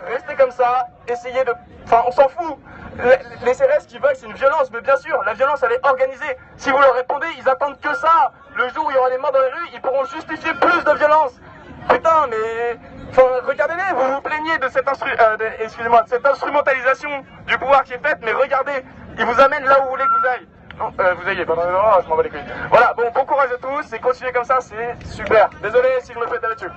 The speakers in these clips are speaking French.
Restez comme ça, essayez de... Enfin, on s'en fout. Les CRS, ce qu'ils veulent, c'est une violence, mais bien sûr, la violence, elle est organisée. Si vous leur répondez, ils attendent que ça. Le jour où il y aura des morts dans les rues, ils pourront justifier plus de violence. Putain, mais... Enfin, regardez-les, vous vous plaignez de cette cette instrumentalisation du pouvoir qui est faite, mais regardez, ils vous amènent là où vous voulez que vous ayez. Non, vous ayez, pardon, non, je m'en bats les couilles. Voilà, bon courage à tous, et continuez comme ça, c'est super. Désolé si je me fais taper dessus.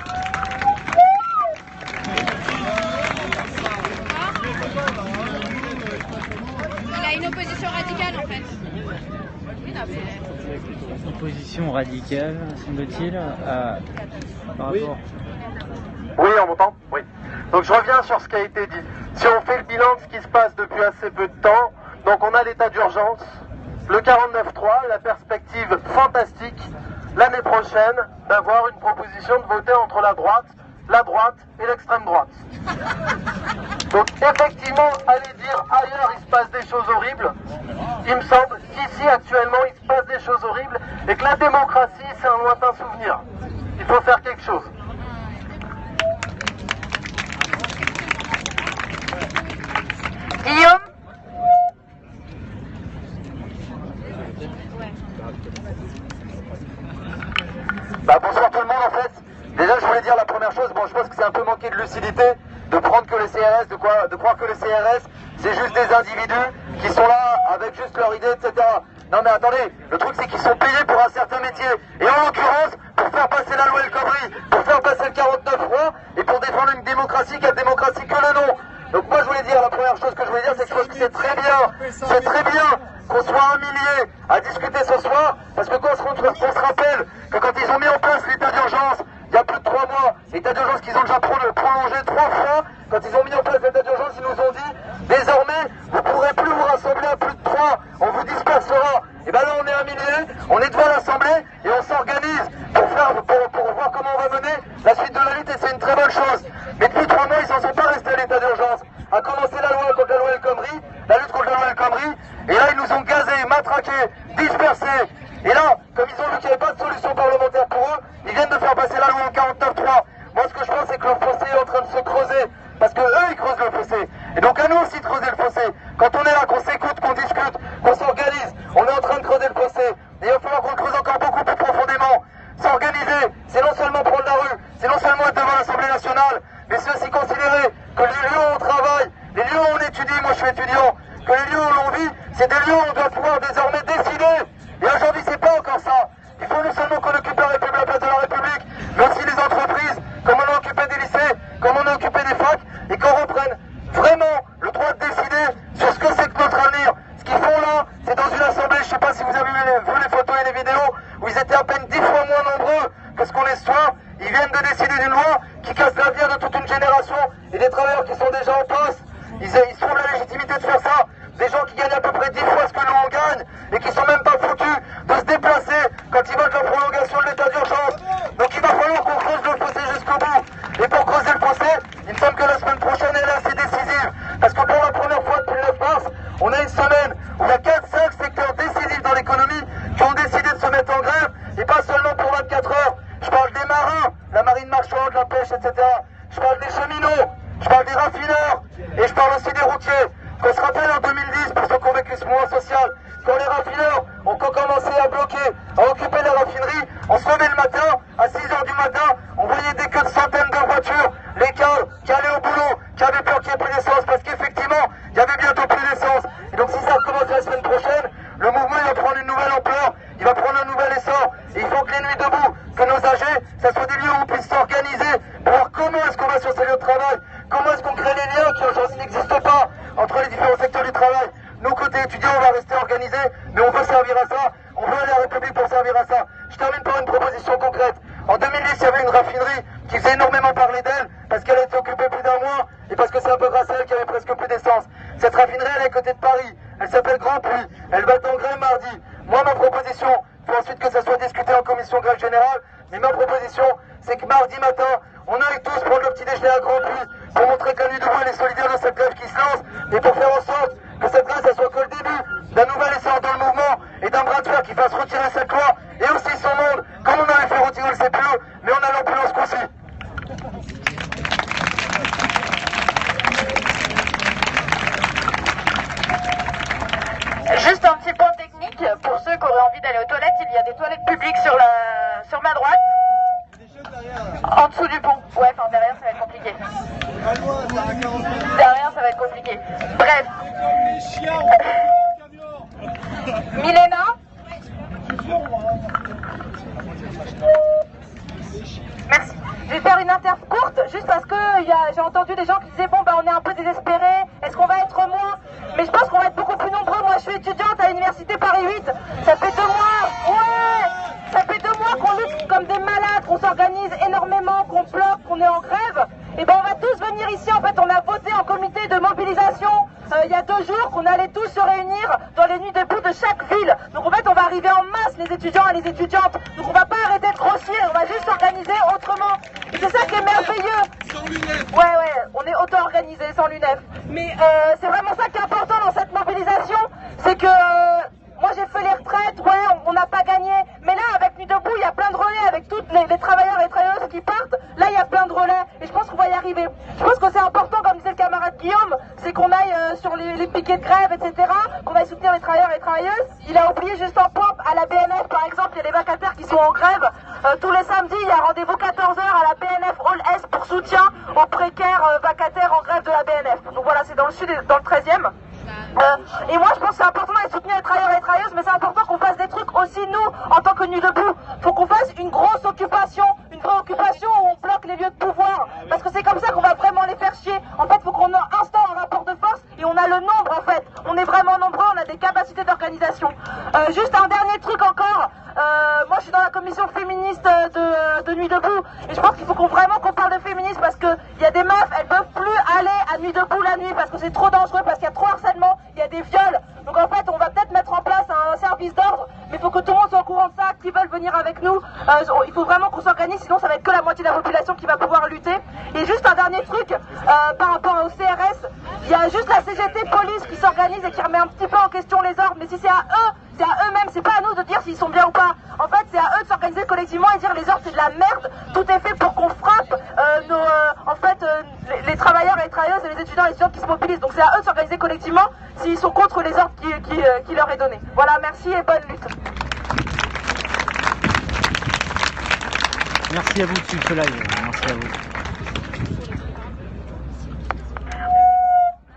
Il a une opposition radicale en fait. Opposition radicale, semble-t-il, par rapport... Oui, on m'entend? Oui. Donc je reviens sur ce qui a été dit. Si on fait le bilan de ce qui se passe depuis assez peu de temps, donc on a l'état d'urgence, le 49.3, la perspective fantastique, l'année prochaine, d'avoir une proposition de voter entre la droite et l'extrême droite. Donc effectivement, allez dire ailleurs il se passe des choses horribles, il me semble qu'ici actuellement il se passe des choses horribles et que la démocratie c'est un lointain souvenir. Il faut faire quelque chose. Guillaume ? Bonsoir tout le monde en fait. Déjà je voulais dire la première chose, je pense que c'est un peu manqué de lucidité de prendre que les CRS, de croire que les CRS c'est juste des individus qui sont là avec juste leur idée, etc. Non mais attendez, le truc c'est qu'ils sont payés pour un certain métier. Et en l'occurrence, pour faire passer la loi El Khomri, pour faire passer le 49.3 et pour défendre une démocratie qui a démocratie que le nom. Donc moi je voulais dire, la première chose que je voulais dire, c'est que je pense que c'est très bien qu'on soit un millier à discuter ce soir, parce que quand on se rappelle que quand ils ont mis en place l'état d'urgence, il y a plus de 3 mois, l'état d'urgence qu'ils ont déjà prolongé 3 fois, quand ils ont mis en place l'état d'urgence, ils nous ont dit, désormais, vous ne pourrez plus vous rassembler à plus de 3, on vous dispersera. Et bien là on est un millier, on est devant l'Assemblée, et on s'organise pour voir comment on va mener la suite de la lutte, et c'est une très bonne chose. Mais depuis 3 mois, ils n'en sont pas restés à l'état d'urgence. A commencé la loi contre la loi El Khomri, la lutte contre la loi El Khomri, et là ils nous ont gazés, matraqués, dispersés. Et là, comme ils ont vu qu'il n'y avait pas de solution parlementaire pour eux, ils viennent de faire passer la loi en 49.3. Moi ce que je pense c'est que le fossé est en train de se creuser, parce que eux ils creusent le fossé. Et donc à nous aussi de creuser le fossé. Quand on est là, qu'on s'écoute, qu'on discute, qu'on s'organise, on est en train de creuser le fossé. Et il va falloir qu'on le creuse encore beaucoup plus profondément. S'organiser, c'est non seulement prendre la rue, c'est non seulement être devant l'Assemblée nationale, mais c'est aussi considérer que les lieux où on travaille, les lieux où on étudie, moi je suis étudiant, que les lieux où l'on vit, c'est des lieux où on doit pouvoir désormais décider. Et aujourd'hui c'est pas encore ça. Il faut non seulement qu'on occupe la place de la République, mais aussi les entreprises, comme on a occupé des lycées, comme on a occupé des facs, et qu'on reprenne vraiment le droit de décider sur ce que c'est que notre avenir. Ce qu'ils font là, c'est dans une assemblée, je sais pas si vous avez vu les photos et les vidéos, où ils étaient à peine 10 fois moins nombreux que ce qu'on est ce soir. Ils viennent de décider d'une loi qui casse l'avenir de toute une génération et des travailleurs qui sont déjà en poste. Ils trouvent la légitimité de faire ça. Des gens qui gagnent à peu près 10 fois ce que nous on gagne et qui sont même pas foutus de se déplacer quand ils votent la prolongation de l'état d'urgence. Donc il va falloir qu'on creuse le fossé jusqu'au bout. Et pour creuser le fossé, il me semble que la semaine prochaine elle est assez décisive. Parce que pour la première fois depuis le 9 mars, on a une semaine où il y a 4-5 secteurs décisifs dans l'économie qui ont décidé de se mettre en grève, et pas seulement pour 24 heures. Je parle des marins, la marine marchande, la pêche, etc. Je parle des cheminots, je parle des raffineurs, et je parle aussi des routiers. Qu'on se rappelle en 2010, pour ceux qui ont vécu ce mouvement social, quand les raffineurs ont commencé à bloquer, à occuper les raffineries, on se levait le matin, à 6h du matin, on voyait des queues de centaines de voitures, les cadres qui allaient au boulot, qui avaient peur qu'il n'y ait plus d'essence, parce qu'effectivement, il y avait bientôt plus d'essence. Et donc si ça recommence la semaine prochaine, le mouvement il va prendre une nouvelle ampleur, il va prendre un nouvel essor, et il faut que les nuits debout, que nos AG, ça soit des lieux où on puisse s'organiser pour voir comment est-ce qu'on va sur ces lieux de travail, comment est-ce qu'on crée les liens qui aujourd'hui n'existent pas entre les différents secteurs du travail. Nous, côté étudiants, on va rester organisés, mais on veut servir à ça, on veut aller à la République pour servir à ça. Je termine par une proposition concrète. En 2010, il y avait une raffinerie qui faisait énormément parler d'elle, parce qu'elle a été occupée plus d'un mois, et parce que c'est un peu grâce à elle qu'il y avait presque plus d'essence. Cette raffinerie, elle est à côté de Paris, elle s'appelle Grand Puy, elle va être en grève mardi. Moi, ma proposition, il faut ensuite que ça soit discuté en commission grève générale, mais ma proposition, c'est que mardi matin, on aille tous prendre le petit déjeuner à Grand Puy, pour montrer que la nuit debout, elle est solidaire de cette grève qui se lance, et pour faire en sorte que cette grève, ça soit que le début d'un nouvel essor dans le mouvement, et d'un bras de fer qui fasse retirer cette loi, et aussi son monde, comme on avait fait retirer le CPE, mais en allant plus loin ce coup-ci. Derrière, ça va être compliqué. Bref. Milena. Merci. Je vais faire une interview courte, juste parce que j'ai entendu des gens qui disaient bon bah on est un peu désespérés, est-ce qu'on va être moins? Mais je pense qu'on va être beaucoup plus nombreux. Moi je suis étudiante à l'université Paris 8, ça fait 2 mois, ça fait 2 mois qu'on lutte comme des malades, qu'on s'organise énormément, qu'on bloque, qu'on est en grève. Et ben on va tous venir ici, en fait on a voté en comité de mobilisation il y a 2 jours qu'on allait tous se réunir dans les nuits debout de chaque ville. Donc en fait on va arriver en masse les étudiants et les étudiantes. Donc on va pas arrêter de grossir, on va juste s'organiser autrement. Et c'est ça qui est merveilleux. Ouais, on est auto-organisé sans l'UNEF. Mais c'est vraiment ça qui est important dans cette mobilisation, c'est que moi j'ai fait les retraites, on n'a pas gagné. Mais là avec Nuit debout, il y a plein de relais avec tous les travailleurs et travailleuses qui partent. Là il y a plein de relais et je pense qu'on va y arriver. Je pense que c'est important, comme disait le camarade Guillaume, c'est qu'on aille sur les piquets de grève, etc. Qu'on aille soutenir les travailleurs et les travailleuses. Il a oublié juste en pompe à la BNF par exemple, il y a des vacataires qui sont en grève. Tous les samedis, il y a rendez-vous 14h à la BNF Hall S pour soutien aux précaires vacataires en grève de la BNF. Donc voilà, c'est dans le sud et dans le 13e. Et moi je pense que c'est important d'aller soutenir les travailleurs et les travailleuses, mais c'est important qu'on fasse des trucs aussi nous en tant que Nuit debout. Faut qu'on fasse une grosse occupation, une vraie occupation où on bloque les lieux de pouvoir, parce que c'est comme ça qu'on va vraiment les faire chier. En fait faut qu'on instaure un rapport de force et on a le nombre en fait, on est vraiment nombreux, on a des capacités d'organisation. Juste un dernier truc encore, moi je suis dans la commission féministe de Nuit debout et je pense qu'il faut vraiment qu'on parle de féminisme, parce que il y a des meufs, elles peuvent plus aller à Nuit debout la nuit parce que c'est trop dangereux, parce qu'il y a trop harcèlement, il y a des viols. Donc en fait on va peut-être mettre en place un service d'ordre, mais il faut que tout le monde soit au courant de ça, qui veulent venir avec nous. Il faut vraiment qu'on s'organise, sinon ça va être que la moitié de la population qui va pouvoir lutter. Et juste un dernier truc par rapport au CRS, il y a juste la CGT police qui s'organise et qui remet un petit peu en question les ordres, mais si c'est à eux, c'est à eux-mêmes, c'est pas à nous de dire s'ils sont bien ou pas. En fait c'est à eux de s'organiser collectivement et dire les ordres c'est de la merde, tout est fait pour qu'on frappe les travailleurs et les travailleuses et les étudiants et les étudiantes qui se mobilisent. Donc c'est à eux de s'organiser collectivement s'ils sont contre les ordres qui leur est donné. Voilà, merci et bonne lutte. Merci à vous de suivre ce live, merci à vous.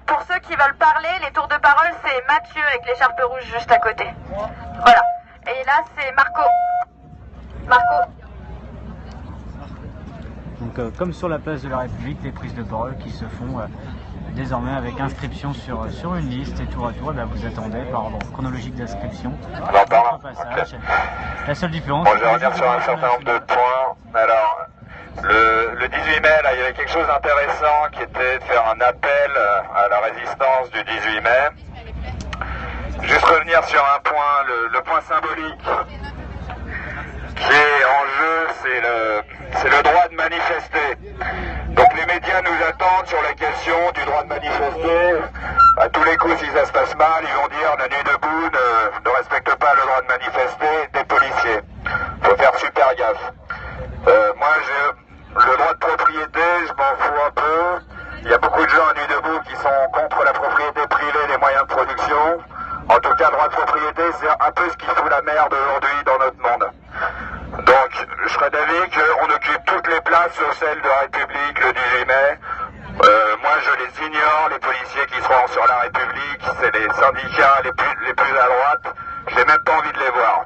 Pour ceux qui veulent parler, les tours de parole, c'est Mathieu avec l'écharpe rouge juste à côté. Voilà. Et là, c'est Marco. Donc comme sur la place de la République, les prises de parole qui se font désormais avec inscription sur une liste, et tour à tour, vous attendez par ordre chronologique d'inscription. Pardon. Passage. La seule différence... Bon, je vais revenir sur un certain nombre de points. Alors, le 18 mai, là, il y avait quelque chose d'intéressant qui était de faire un appel à la résistance du 18 mai. Juste revenir sur un point, le point symbolique qui est en jeu, c'est le droit de manifester. Donc les médias nous attendent sur la question du droit de manifester. À tous les coups, si ça se passe mal, ils vont dire la Nuit debout ne respecte pas le droit de manifester des policiers. Faut faire super gaffe. Moi, j'ai le droit de propriété, je m'en fous un peu. Il y a beaucoup de gens à Nuit debout qui sont contre la propriété privée des moyens de production. En tout cas, le droit de propriété, c'est un peu ce qui fout la merde aujourd'hui dans notre monde. Donc, je serais d'avis qu'on occupe toutes les places sur celle de la République le 18 mai. Moi, je les ignore, les policiers qui seront sur la République, c'est les syndicats les plus à droite. J'ai même pas envie de les voir.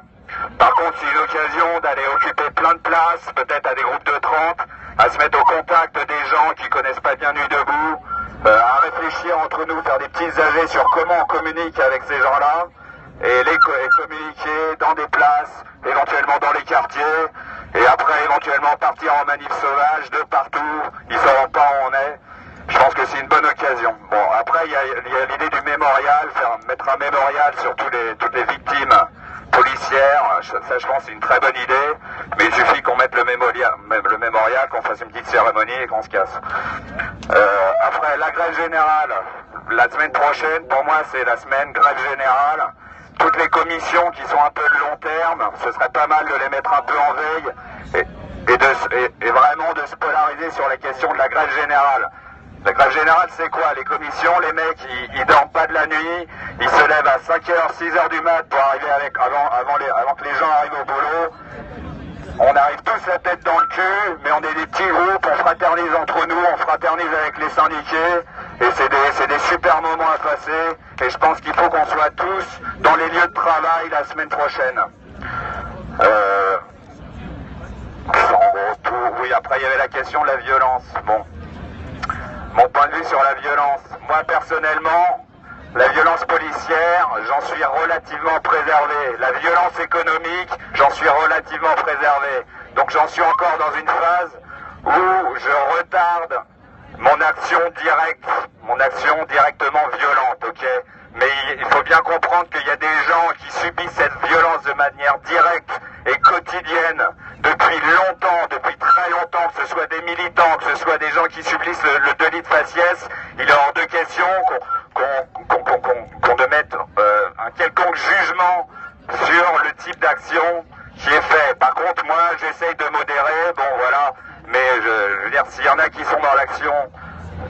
Par contre, c'est une occasion d'aller occuper plein de places, peut-être à des groupes de 30, à se mettre au contact des gens qui connaissent pas bien Nuit debout, à réfléchir entre nous, faire des petites AG sur comment on communique avec ces gens-là, et les communiquer dans des places, éventuellement dans les quartiers, et après éventuellement partir en manif sauvage de partout, ils sauront pas où on est. Je pense que c'est une bonne occasion. Bon, après il y a l'idée du mémorial, mettre un mémorial sur toutes les victimes policières, ça je pense c'est une très bonne idée, mais il suffit qu'on mette le mémorial, qu'on fasse une petite cérémonie et qu'on se casse. Après la grève générale, la semaine prochaine, pour moi c'est la semaine grève générale. Toutes les commissions qui sont un peu de long terme, ce serait pas mal de les mettre un peu en veille et vraiment de se polariser sur la question de la grève générale. La grève générale, c'est quoi? Les commissions, les mecs, ils dorment pas de la nuit, ils se lèvent à 5h, 6h du mat pour arriver avant que les gens arrivent au boulot. On arrive tous la tête dans le cul, mais on est des petits groupes, on fraternise entre nous, on fraternise avec les syndiqués, et c'est des super moments à passer, et je pense qu'il faut qu'on soit tous dans les lieux de travail la semaine prochaine. En gros, tout, oui, après il y avait la question de la violence. Bon, mon point de vue sur la violence, moi personnellement, la violence policière, j'en suis relativement préservé. La violence économique, j'en suis relativement préservé. Donc j'en suis encore dans une phase où je retarde mon action directement violente, ok? Mais il faut bien comprendre qu'il y a des gens qui subissent cette violence de manière directe et quotidienne depuis longtemps, depuis très longtemps, que ce soit des militants, que ce soit des gens qui subissent le délit de faciès. Il est hors de question qu'on mette un quelconque jugement sur le type d'action qui est fait. Par contre, moi, j'essaye de modérer, bon voilà, mais je veux dire, s'il y en a qui sont dans l'action,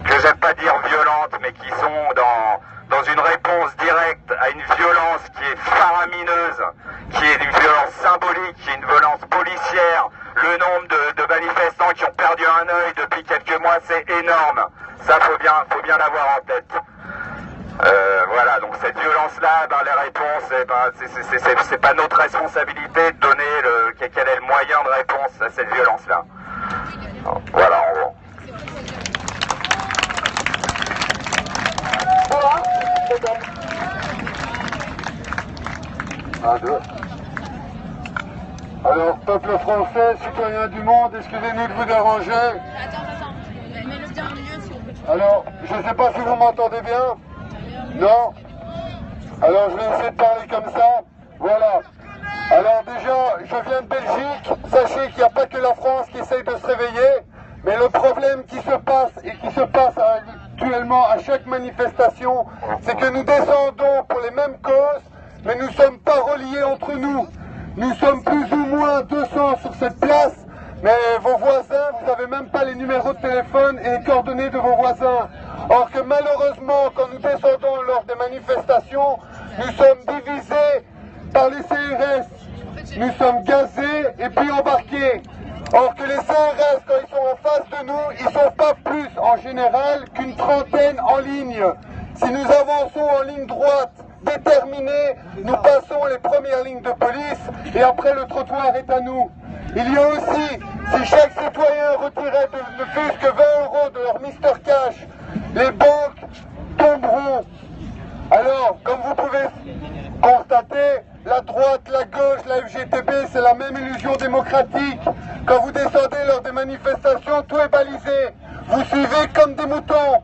que j'aime pas dire violente, mais qui sont dans une réponse directe à une violence qui est faramineuse, qui est une violence symbolique, qui est une violence policière. Le nombre de manifestants qui ont perdu un œil depuis quelques mois, c'est énorme. Ça, faut bien l'avoir en tête. Voilà, donc cette violence-là, ben, les réponses, c'est pas notre responsabilité de donner quel est le moyen de réponse à cette violence-là. Voilà, en gros. Voilà, c'est bon. Un, deux. Alors, peuple français, citoyens du monde, excusez-nous de vous déranger. Attends. Mets-le bien au milieu si on peut. Alors, je ne sais pas si vous m'entendez bien. Non? Alors, je vais essayer de parler comme ça. Voilà. Alors déjà, je viens de Belgique. Sachez qu'il n'y a pas que la France qui essaye de se réveiller. Mais le problème qui se passe et qui se passe actuellement à chaque manifestation, c'est que nous descendons pour les mêmes causes, mais nous ne sommes pas reliés entre nous. Nous sommes plus ou moins 200 sur cette place, mais vos voisins, vous n'avez même pas les numéros de téléphone et les coordonnées de vos voisins. Or que malheureusement, quand nous descendons lors des manifestations, nous sommes divisés par les CRS. Nous sommes gazés et puis embarqués. Or que les CRS, quand ils sont en face de nous, ils ne sont pas plus en général qu'une trentaine en ligne. Si nous avançons en ligne droite, déterminés, nous passons les premières lignes de police et après le trottoir est à nous. Il y a aussi, si chaque citoyen retirait ne fût-ce que 20 € de leur Mister Cash, les banques tomberont. Alors, comme vous pouvez constater, la droite, la gauche, la FGTB, c'est la même illusion démocratique. Quand vous descendez lors des manifestations, tout est balisé. Vous suivez comme des moutons.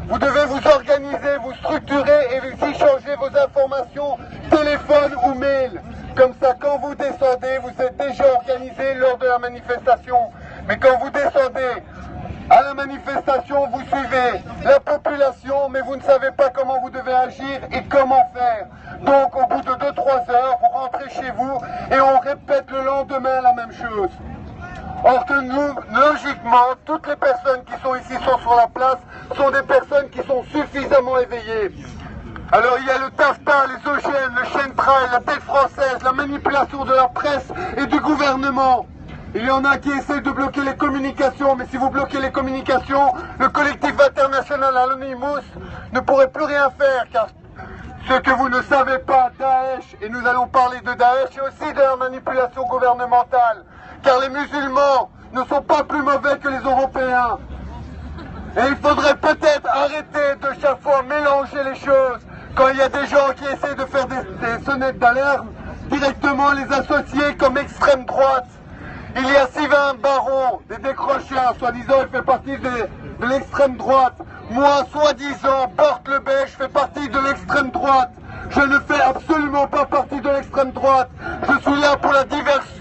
Vous devez vous organiser, vous structurer et vous échanger vos informations, téléphone ou mail. Comme ça, quand vous descendez, vous êtes déjà organisé lors de la manifestation. Mais quand vous descendez à la manifestation, vous suivez la population, mais vous ne savez pas comment vous devez agir et comment faire. Donc, au bout de 2-3 heures, vous rentrez chez vous et on répète le lendemain la même chose. Or que nous, logiquement, toutes les personnes qui sont ici, sont sur la place, sont des personnes qui sont suffisamment éveillées. Alors il y a le TAFTA, les OGM, le Chentrail, la dette française, la manipulation de la presse et du gouvernement. Il y en a qui essaient de bloquer les communications, mais si vous bloquez les communications, le collectif international Anonymous ne pourrait plus rien faire, car ce que vous ne savez pas, Daesh, et nous allons parler de Daesh, c'est aussi de la manipulation gouvernementale, car les musulmans ne sont pas plus mauvais que les Européens. Et il faudrait peut-être arrêter de chaque fois mélanger les choses. Quand il y a des gens qui essaient de faire des sonnettes d'alarme, directement les associer comme extrême droite. Il y a Sylvain Baron, des décrocheurs, soi-disant il fait partie de l'extrême droite. Moi, soi-disant, Porte le Bec, je fais partie de l'extrême droite. Je ne fais absolument pas partie de l'extrême droite. Je suis là pour la diversion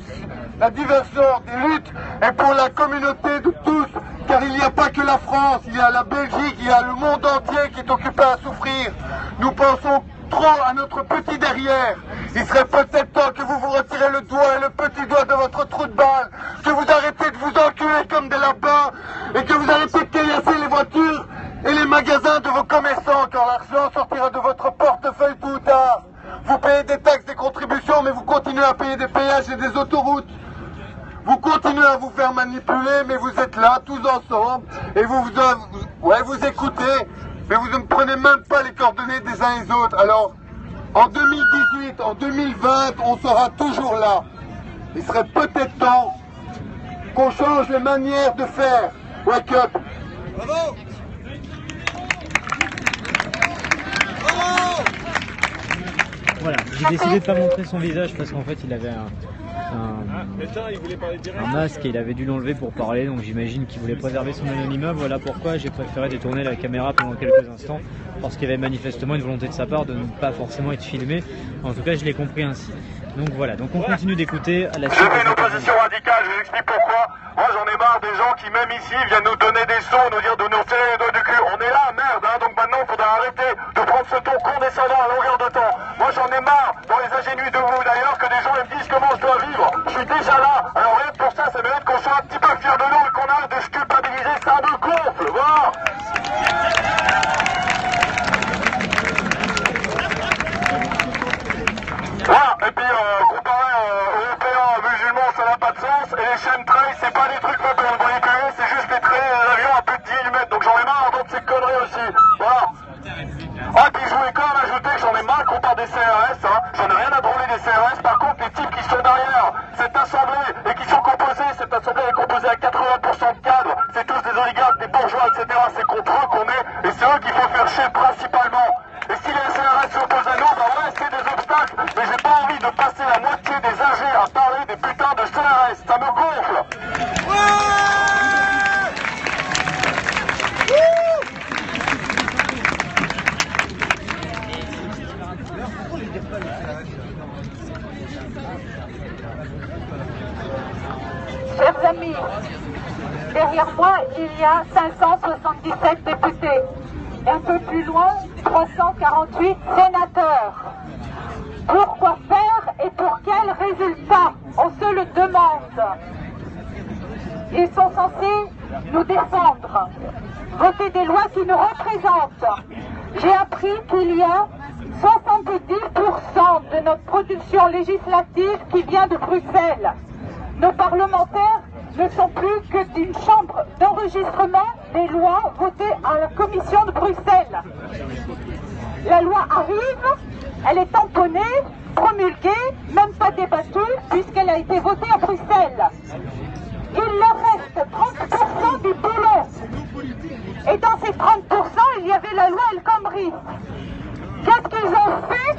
des luttes et pour la communauté de tous. Car il n'y a pas que la France, il y a la Belgique, il y a le monde entier qui est occupé à souffrir. Nous pensons trop à notre petit derrière. Il serait peut-être temps que vous vous retirez le doigt et le petit doigt de votre trou de balle, que vous arrêtez de vous enculer comme des lapins et que vous arrêtez de caillasser les voitures et les magasins de vos commerçants quand l'argent sortira de votre portefeuille tôt ou tard. Vous payez des taxes, des contributions, mais vous continuez à payer des péages et des autoroutes. continuez à vous faire manipuler, mais vous êtes là, tous ensemble, et vous écoutez, mais vous ne prenez même pas les coordonnées des uns et des autres. Alors, en 2018, en 2020, on sera toujours là. Il serait peut-être temps qu'on change les manières de faire. Wake up! Bravo! Voilà, j'ai décidé de pas montrer son visage parce qu'en fait il avait un masque et il avait dû l'enlever pour parler, donc j'imagine qu'il voulait préserver son anonymat. Voilà pourquoi j'ai préféré détourner la caméra pendant quelques instants, parce qu'il y avait manifestement une volonté de sa part de ne pas forcément être filmé. En tout cas je l'ai compris ainsi. Donc voilà, donc on continue d'écouter à la suite. Je fais une opposition radicale, je vous explique pourquoi. Moi j'en ai marre des gens qui même ici viennent nous donner des sons, nous dire de nous serrer les doigts du cul. On est là, merde, hein, donc maintenant il faudra arrêter de prendre ce ton condescendant à longueur de temps. Moi j'en ai marre dans les ingénues de vous d'ailleurs que des gens me disent comment je dois vivre. Je suis déjà là, alors rien que pour ça, ça mérite qu'on soit un petit peu fiers de nous et qu'on arrête de se culpabiliser, ça me gonfle, voilà. Voilà, et puis comparé aux Européens musulmans, ça n'a pas de sens, et les chaînes trail, c'est pas des trucs pour le manipuler, c'est juste des traits d'avion à plus de 10 mm, donc j'en ai marre d'entendre ces conneries aussi, voilà. Ah, puis je voulais quand même ajouter que j'en ai marre qu'on parle des CRS, hein. J'en ai rien à drôler des CRS, par contre les types qui sont derrière cette assemblée et qui sont composés, cette assemblée est composée à 80% de cadres, c'est tous des oligarques, des bourgeois, etc. C'est contre eux qu'on est, et c'est eux qu'il faut faire chier principalement. Et si les CRS s'opposent à nous, bah ouais, c'est des obstacles, mais j'ai pas envie de passer la moitié des AG à parler des putains de CRS, ça me gonfle. Chers amis, derrière moi, il y a 577 députés. Et un peu plus loin, 348 sénateurs. Pourquoi faire et pour quel résultat? On se le demande. Ils sont censés nous défendre, voter des lois qui nous représentent. J'ai appris qu'il y a 70% de notre production législative qui vient de Bruxelles. Nos parlementaires ne sont plus que d'une chambre d'enregistrement des lois votées à la commission de Bruxelles. La loi arrive, elle est tamponnée, promulguée, même pas débattue, puisqu'elle a été votée à Bruxelles. Il leur reste 30% du boulot. Et dans ces 30%, il y avait la loi El Khomri. Qu'est-ce qu'ils ont fait?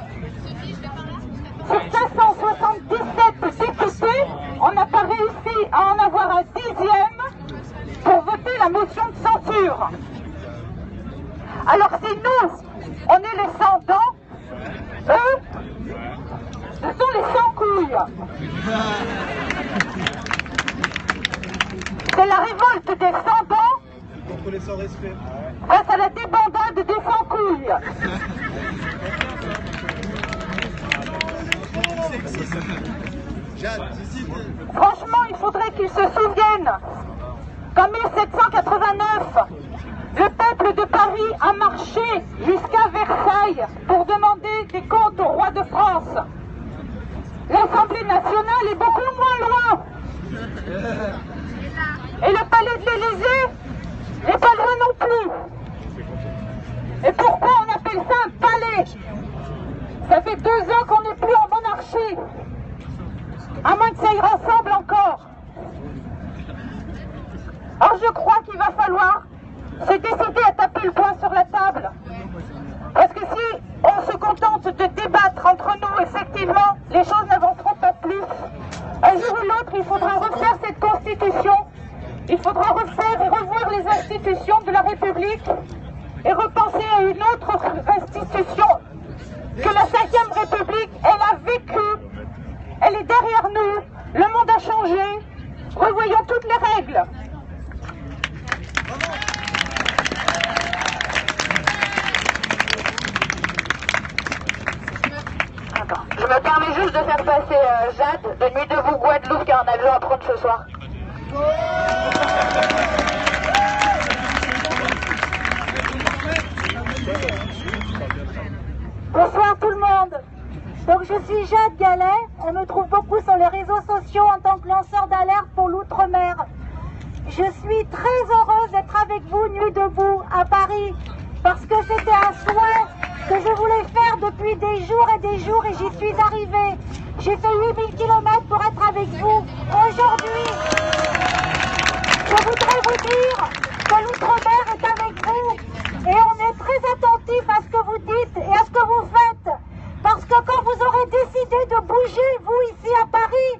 Sur 577 députés, on n'a pas réussi à en avoir un 10e pour voter la motion de censure. Alors si nous, on est les sans-dents, eux, ce sont les sans-couilles. C'est la révolte des sans-dents contre les sans-respect face à la débandade des sans-couilles. Franchement, il faudrait qu'ils se souviennent qu'en 1789, le peuple de Paris a marché jusqu'à Versailles pour demander des comptes au roi de France. L'Assemblée nationale est beaucoup moins loin. Et le palais de l'Élysée n'est pas loin non plus. Et pourquoi on appelle ça un palais? Ça fait 2 ans qu'on n'est plus en monarchie. À moins que ça y ressemble encore. Alors je crois qu'il va falloir se décider à taper le poing sur la table. Parce que si on se contente de débattre entre nous, effectivement, les choses n'avanceront pas plus. Un jour ou l'autre, il faudra refaire cette constitution. Il faudra refaire et revoir les institutions de la République et repenser à une autre institution que la 5e République. Elle a vécu, elle est derrière nous, le monde a changé, revoyons toutes les règles. Je me permets juste de faire passer Jade de Nuit debout Guadeloupe qui a un avion à prendre ce soir. Bonsoir tout le monde. Donc je suis Jade Gallet, on me trouve beaucoup sur les réseaux sociaux en tant que lanceur d'alerte pour l'outre-mer. Je suis très heureuse d'être avec vous, Nuit debout, à Paris, parce que c'était un souhait que je voulais faire depuis des jours et j'y suis arrivée. J'ai fait 8000 km pour être avec vous aujourd'hui. Je voudrais vous dire que l'outre-mer est avec vous et on est très attentif à ce que vous dites et à ce que vous faites. Parce que quand vous aurez décidé de bouger, vous ici à Paris,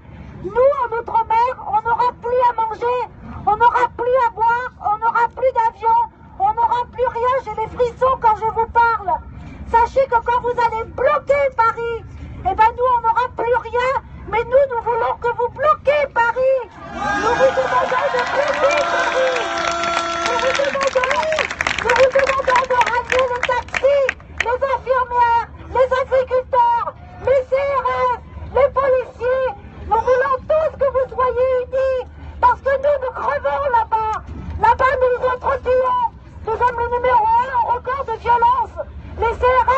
nous en outre-mer, on n'aura plus à manger, on n'aura plus à boire, on n'aura plus d'avion, on n'aura plus rien, j'ai des frissons quand je vous parle. Sachez que quand vous allez bloquer Paris, eh ben nous on n'aura plus rien, mais nous voulons que vous bloquez Paris. Nous vous demandons de bloquer Paris. Nous vous demandons de ramener les taxis, les infirmières, les agriculteurs, les CRS, les policiers. Nous voulons tous que vous soyez unis, parce que nous crevons là-bas. Là-bas, nous nous entretuons. Nous sommes le numéro 1 en record de violence. Les CRS